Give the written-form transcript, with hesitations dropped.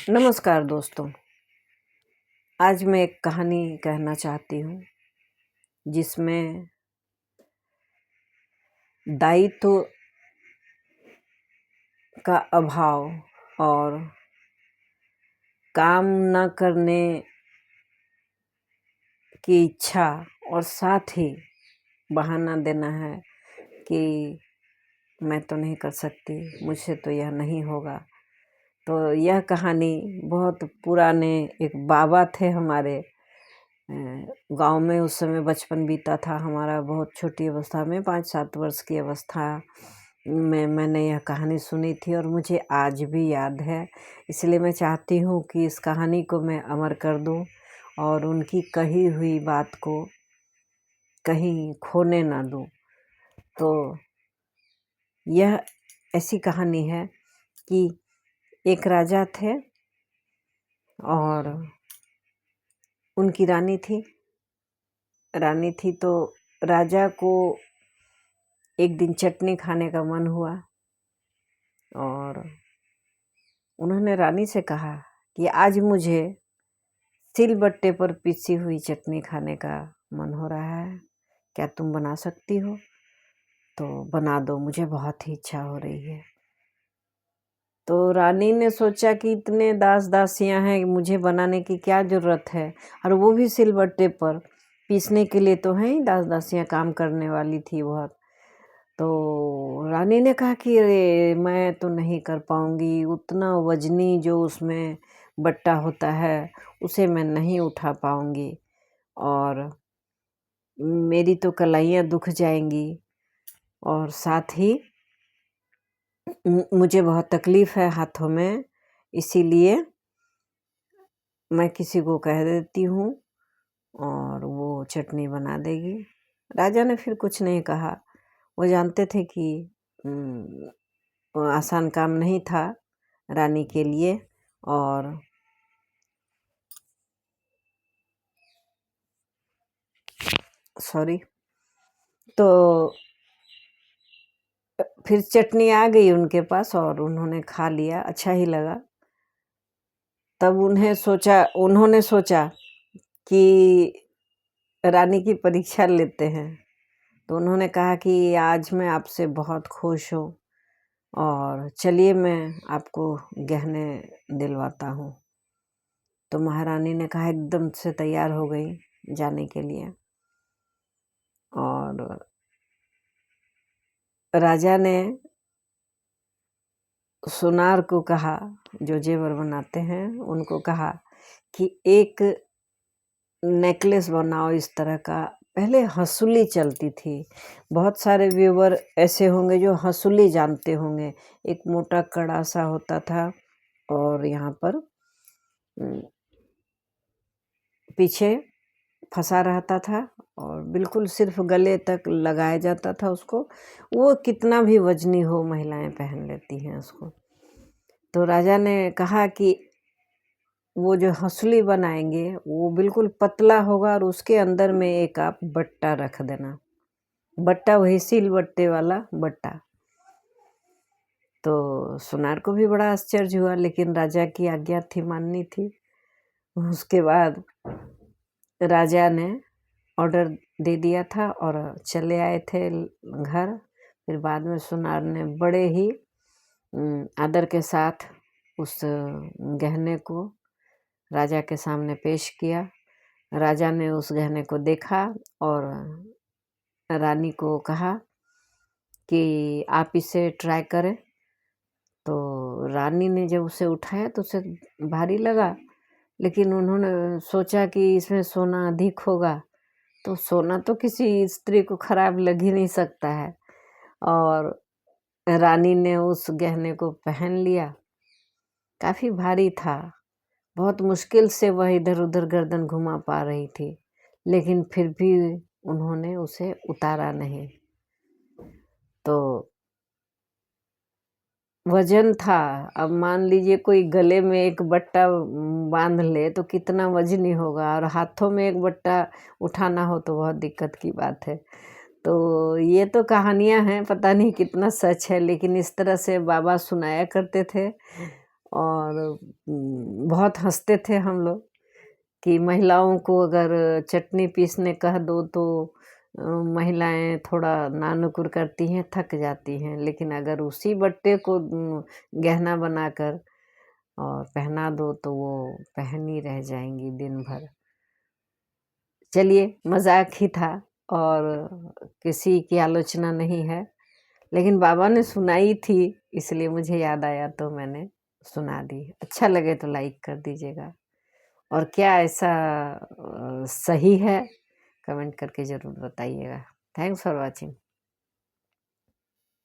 नमस्कार दोस्तों। आज मैं एक कहानी कहना चाहती हूँ जिसमें दायित्व का अभाव और काम न करने की इच्छा और साथ ही बहाना देना है कि मैं तो नहीं कर सकती, मुझसे तो यह नहीं होगा। तो यह कहानी बहुत पुराने एक बाबा थे हमारे गांव में। उस समय बचपन बीता था हमारा, बहुत छोटी अवस्था में 5-7 वर्ष की अवस्था में मैंने यह कहानी सुनी थी और मुझे आज भी याद है। इसलिए मैं चाहती हूँ कि इस कहानी को मैं अमर कर दूँ और उनकी कही हुई बात को कहीं खोने ना दूँ। तो यह ऐसी कहानी है कि एक राजा थे और उनकी रानी थी। तो राजा को एक दिन चटनी खाने का मन हुआ और उन्होंने रानी से कहा कि आज मुझे सिलबट्टे पर पीसी हुई चटनी खाने का मन हो रहा है, क्या तुम बना सकती हो? तो बना दो, मुझे बहुत ही इच्छा हो रही है। तो रानी ने सोचा कि इतने दास दासियां हैं, मुझे बनाने की क्या ज़रूरत है, और वो भी सिलबट्टे पर पीसने के लिए तो हैं ही दास दासियां, काम करने वाली थी बहुत। तो रानी ने कहा कि अरे मैं तो नहीं कर पाऊंगी, उतना वजनी जो उसमें बट्टा होता है उसे मैं नहीं उठा पाऊंगी और मेरी तो कलाइयाँ दुख जाएंगी और साथ ही मुझे बहुत तकलीफ़ है हाथों में, इसीलिए मैं किसी को कह देती हूँ और वो चटनी बना देगी। राजा ने फिर कुछ नहीं कहा। वो जानते थे कि आसान काम नहीं था रानी के लिए। और तो फिर चटनी आ गई उनके पास और उन्होंने खा लिया, अच्छा ही लगा। तब उन्होंने सोचा कि रानी की परीक्षा लेते हैं। तो उन्होंने कहा कि आज मैं आपसे बहुत खुश हूँ और चलिए मैं आपको गहने दिलवाता हूँ। तो महारानी ने कहा, एकदम से तैयार हो गई जाने के लिए। और राजा ने सुनार को कहा, जो जेवर बनाते हैं उनको कहा कि एक नेकलेस बनाओ इस तरह का। पहले हंसुली चलती थी, बहुत सारे व्यूवर ऐसे होंगे जो हंसुली जानते होंगे। एक मोटा कड़ा सा होता था और यहाँ पर पीछे फंसा रहता था और बिल्कुल सिर्फ गले तक लगाया जाता था उसको। वो कितना भी वजनी हो, महिलाएं पहन लेती हैं उसको। तो राजा ने कहा कि वो जो हंसुली बनाएंगे वो बिल्कुल पतला होगा और उसके अंदर में एक आप बट्टा रख देना। बट्टा वही सिलबट्टे वाला बट्टा। तो सुनार को भी बड़ा आश्चर्य हुआ, लेकिन राजा की आज्ञा थी, माननी थी। उसके बाद राजा ने ऑर्डर दे दिया था और चले आए थे घर। फिर बाद में सुनार ने बड़े ही आदर के साथ उस गहने को राजा के सामने पेश किया। राजा ने उस गहने को देखा और रानी को कहा कि आप इसे ट्राई करें। तो रानी ने जब उसे उठाया तो उसे भारी लगा, लेकिन उन्होंने सोचा कि इसमें सोना अधिक होगा। तो सोना तो किसी स्त्री को खराब लग ही नहीं सकता है। और रानी ने उस गहने को पहन लिया। काफ़ी भारी था, बहुत मुश्किल से वह इधर उधर गर्दन घुमा पा रही थी, लेकिन फिर भी उन्होंने उसे उतारा नहीं। तो वजन था। अब मान लीजिए कोई गले में एक बट्टा बांध ले तो कितना वजनी होगा, और हाथों में एक बट्टा उठाना हो तो बहुत दिक्कत की बात है। तो ये तो कहानियाँ हैं, पता नहीं कितना सच है, लेकिन इस तरह से बाबा सुनाया करते थे। और बहुत हँसते थे हम लोग कि महिलाओं को अगर चटनी पीसने कह दो तो महिलाएं थोड़ा नानुकुर करती हैं, थक जाती हैं, लेकिन अगर उसी बट्टे को गहना बनाकर और पहना दो तो वो पहन ही रह जाएंगी दिन भर। चलिए, मजाक ही था और किसी की आलोचना नहीं है, लेकिन बाबा ने सुनाई थी इसलिए मुझे याद आया तो मैंने सुना दी। अच्छा लगे तो लाइक कर दीजिएगा और क्या ऐसा सही है कमेंट करके ज़रूर बताइएगा। Thanks for watching.